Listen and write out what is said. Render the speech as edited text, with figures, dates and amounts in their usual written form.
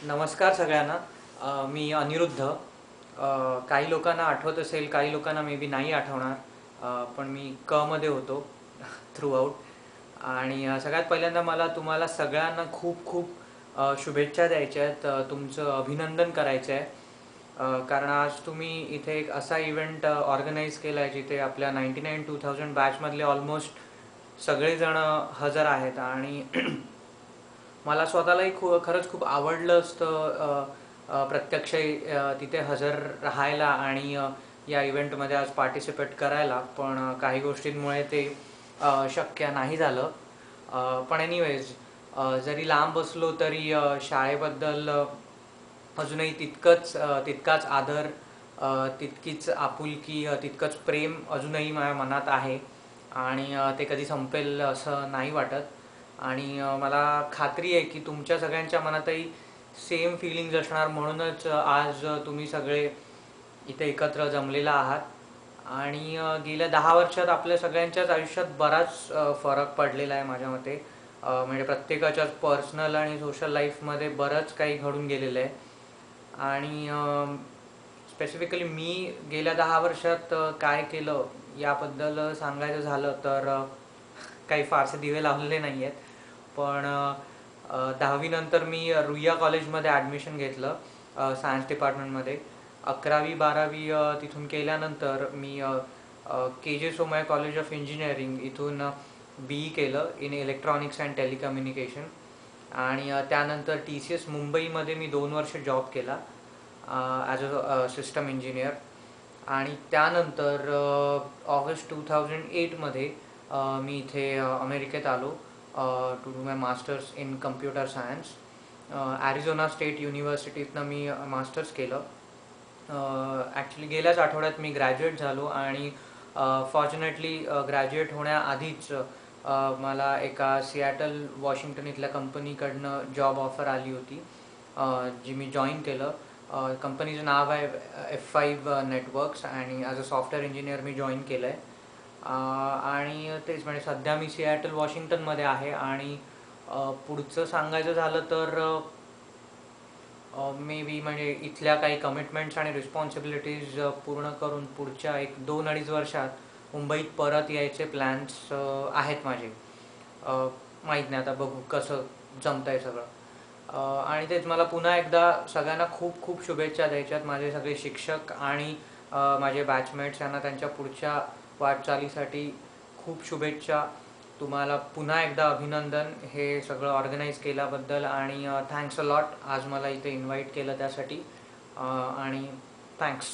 नमस्कार सगळ्यांना. मी अनिरुद्ध. काही लोकांना आठवत असेल, काही लोकांना मे बी नाही आठवणार. पण मी मध्ये होतो थ्रूआउट. आणि सगळ्यात पहिल्यांदा मला तुम्हाला सगळ्यांना खूप खूप शुभेच्छा द्यायच्या आहेत. तुमचं अभिनंदन करायचं आहे. कारण आज तुम्ही इथे एक असा इव्हेंट ऑर्गनाईज केला आहे जिथे आपल्या 99-2000 बॅचमधले ऑलमोस्ट सगळेजण हजर आहेत. आणि मला स्वतःलाही खरंच खूप आवडलं असतं प्रत्यक्ष तिथे हजर राहायला आणि या इव्हेंटमध्ये आज पार्टिसिपेट करायला, पण काही गोष्टींमुळे ते शक्य नाही झालं. पण एनिवेज, जरी लांब असलो तरी शाळेबद्दल अजूनही तितकाच आदर, तितकीच आपुलकी, तितकंच प्रेम अजूनही माझ्या मनात आहे. आणि ते कधी संपेल असं नाही वाटत. आणि मला खात्री आहे की तुमच्या सगळ्यांच्या मनातही सेम फिलिंग्ज असणार, म्हणूनच आज तुम्ही सगळे इथे एकत्र जमलेला आहात. आणि गेल्या 10 वर्षात आपल्या सगळ्यांच्याच आयुष्यात बराच फरक पडलेला आहे माझ्या मते. म्हणजे प्रत्येकाच्याच पर्सनल आणि सोशल लाईफमध्ये बरंच काही घडून गेलेलं आहे. आणि स्पेसिफिकली मी गेल्या 10 वर्षात काय केलं याबद्दल सांगायचं झालं तर काही फारसे दिवे लावलेले नाही आहेत. पण 10वी नंतर मी रुईया कॉलेजमध्ये ॲडमिशन घेतलं सायन्स डिपार्टमेंटमध्ये. 11वी-12वी तिथून केल्यानंतर मी के जे सोमय्या कॉलेज ऑफ इंजिनिअरिंग इथून BE केलं इन इलेक्ट्रॉनिक्स अँड टेलिकम्युनिकेशन. आणि त्यानंतर TCS मुंबईमध्ये मी 2 वर्ष जॉब केला ॲज अ सिस्टम इंजिनियर. आणि त्यानंतर ऑगस्ट 2008मध्ये मी इथे अमेरिकेत आलो to do my masters in computer science. Arizona state युनिव्हर्सिटीतनं मी मास्टर्स केलं. ॲक्च्युली गेल्याच आठवड्यात मी ग्रॅज्युएट झालो. आणि फॉर्च्युनेटली ग्रॅज्युएट होण्याआधीच मला एका सिॲटल वॉशिंग्टन इथल्या कंपनीकडनं जॉब ऑफर आली होती, जी मी जॉईन केलं. कंपनीचं नाव आहे F5 नेटवर्क्स आणि as a software engineer me join केलं आहे. आणि तेच म्हणजे सध्या मी सिॲटल वॉशिंग्टनमध्ये आहे. आणि पुढचं सांगायचं झालं तर मे बी म्हणजे इथल्या काही कमिटमेंट्स आणि रिस्पॉन्सिबिलिटीज पूर्ण करून पुढच्या 1-2-2.5 वर्षात मुंबईत परत यायचे प्लॅन्स आहेत माझे. माहीत नाही, आता बघू कसं जमतं आहे सगळं. आणि तेच मला पुन्हा एकदा सगळ्यांना खूप खूप शुभेच्छा द्यायच्यात. माझे सगळे शिक्षक आणि माझे बॅचमेट्स यांना त्यांच्या पुढच्या वाटचालीसाठी खूप शुभेच्छा. तुम्हाला पुन्हा एकदा अभिनंदन हे सगळं ऑर्गनाईज केल्याबद्दल. आणि थँक्स अ लॉट आज मला इथे इन्व्हाइट केलं त्यासाठी. आणि थँक्स.